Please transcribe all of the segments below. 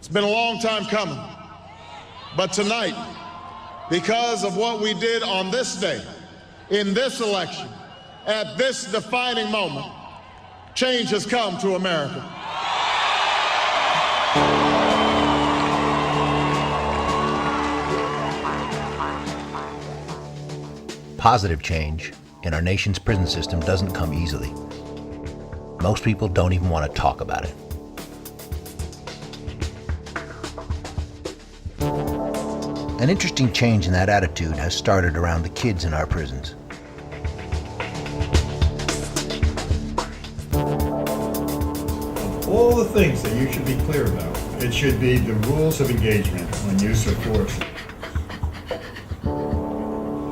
It's been a long time coming, but tonight, because of what we did on this day, in this election, at this defining moment, change has come to America. Positive change in our nation's prison system doesn't come easily. Most people don't even want to talk about it. An interesting change in that attitude has started around the kids in our prisons. All the things that you should be clear about, it should be the rules of engagement when use of force.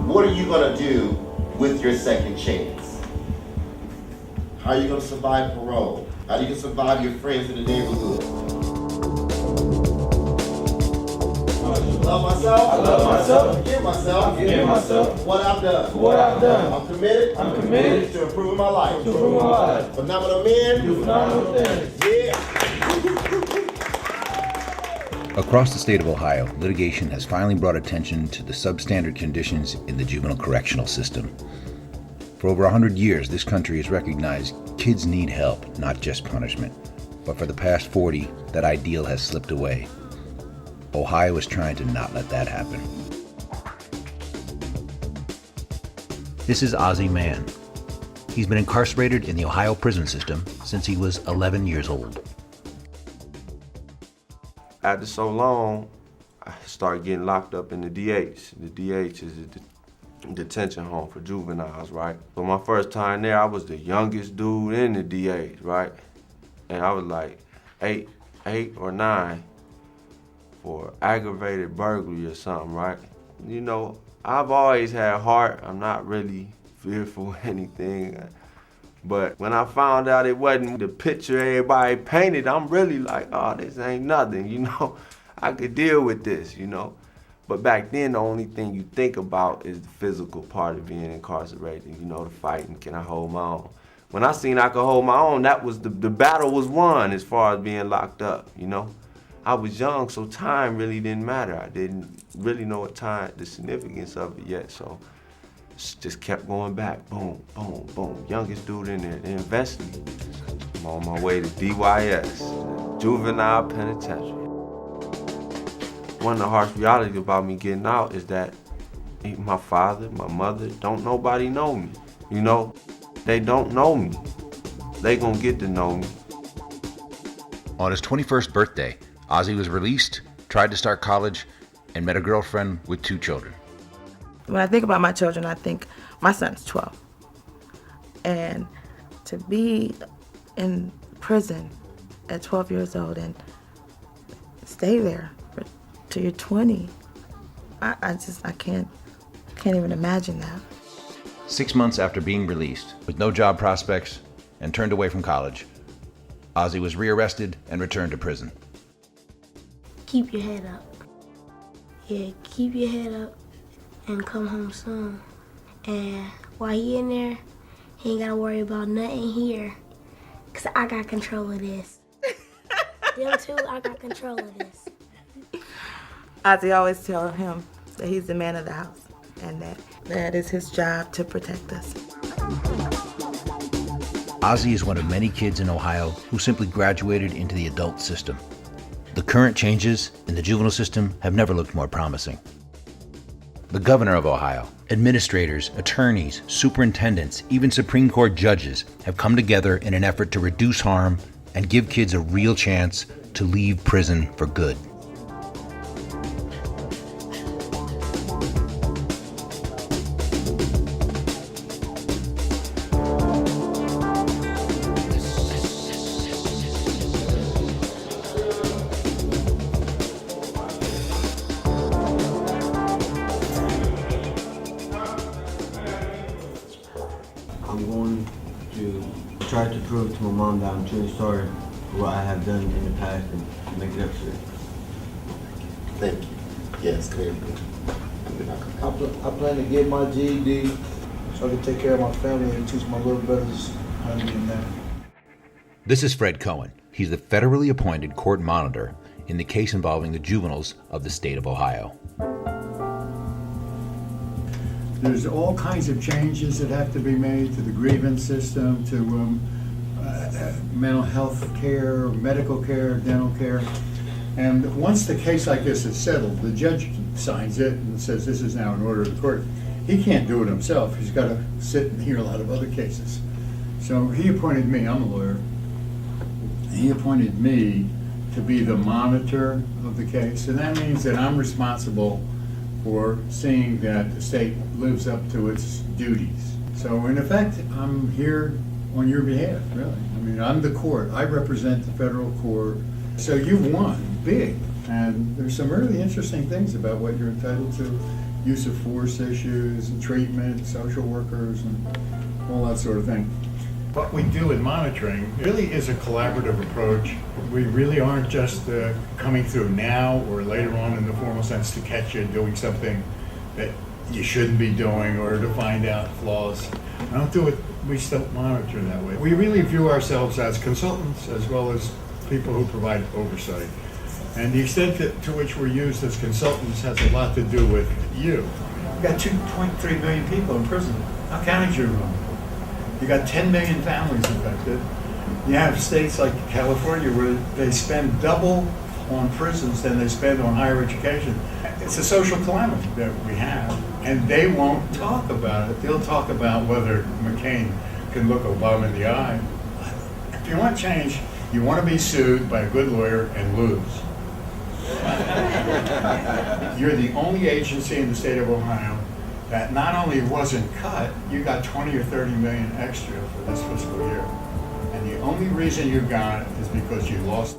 What are you gonna do with your second chance? How are you gonna survive parole? How are you gonna survive your friends in the neighborhood? Love myself. I love myself. Forgive myself. Forgive myself. What I've done. What I've done. I'm committed. I'm committed to improving my life. to improve my life. Phenomenal men. Do phenomenal things. Yeah. Across the state of Ohio, litigation has finally brought attention to the substandard conditions in the juvenile correctional system. For over 100 years, this country has recognized kids need help, not just punishment. But for the past 40, that ideal has slipped away. Ohio is trying to not let that happen. This is Ozzie Mann. He's been incarcerated in the Ohio prison system since he was 11 years old. After so long, I started getting locked up in the DH. The DH is a detention home for juveniles, right? So my first time there, I was the youngest dude in the DH, right? And I was like eight or nine for aggravated burglary or something, right? You know, I've always had heart. I'm not really fearful of anything. But when I found out it wasn't the picture everybody painted, I'm really like, oh, this ain't nothing, you know? I could deal with this, you know? But back then, the only thing you think about is the physical part of being incarcerated, you know, the fighting, can I hold my own? When I seen I could hold my own, that was the battle was won as far as being locked up, you know? I was young, so time really didn't matter. I didn't really know the significance of it yet, so just kept going back, boom, boom, boom. Youngest dude in there, they invested me. I'm on my way to DYS, Juvenile Penitentiary. One of the harsh realities about me getting out is that my father, my mother, don't nobody know me, you know? They don't know me. They gonna get to know me. On his 21st birthday, Ozzie was released, tried to start college, and met a girlfriend with 2 children. When I think about my children, I think my son's 12. And to be in prison at 12 years old and stay there till you're 20, I can't even imagine that. 6 months after being released, with no job prospects and turned away from college, Ozzie was rearrested and returned to prison. Keep your head up. Yeah, keep your head up and come home soon. And while he in there, he ain't gotta worry about nothing here, cause I got control of this. Them two, I got control of this. Ozzie always tell him that he's the man of the house and that is his job to protect us. Ozzie is one of many kids in Ohio who simply graduated into the adult system. The current changes in the juvenile system have never looked more promising. The governor of Ohio, administrators, attorneys, superintendents, even Supreme Court judges have come together in an effort to reduce harm and give kids a real chance to leave prison for good. I'm going to try to prove to my mom that I'm truly sorry for what I have done in the past and make it up to her. Thank you. Yes, clearly. I plan to get my GED so I can take care of my family and teach my little brothers how to get married. This is Fred Cohen. He's the federally appointed court monitor in the case involving the juveniles of the state of Ohio. There's all kinds of changes that have to be made to the grievance system, to mental health care, medical care, dental care. And once the case like this is settled, the judge signs it and says this is now an order of the court. He can't do it himself. He's got to sit and hear a lot of other cases. So he appointed me, I'm a lawyer, he appointed me to be the monitor of the case. And that means that I'm responsible for seeing that the state lives up to its duties. So in effect, I'm here on your behalf, really. I mean, I'm the court. I represent the federal court. So you've won big. And there's some really interesting things about what you're entitled to. Use of force issues and treatment, social workers, and all that sort of thing. What we do in monitoring really is a collaborative approach. We really aren't just coming through now or later on in the formal sense to catch you doing something that you shouldn't be doing or to find out flaws. I don't do it, we still monitor that way. We really view ourselves as consultants as well as people who provide oversight. And the extent to which we're used as consultants has a lot to do with you. You've got 2.3 million people in prison. How counties you run? You got 10 million families affected. You have states like California where they spend double on prisons than they spend on higher education. It's a social calamity that we have, and they won't talk about it. They'll talk about whether McCain can look Obama in the eye. If you want change, you want to be sued by a good lawyer and lose. You're the only agency in the state of Ohio that not only wasn't cut, you got 20 or 30 million extra for this fiscal year. And the only reason you got it is because you lost.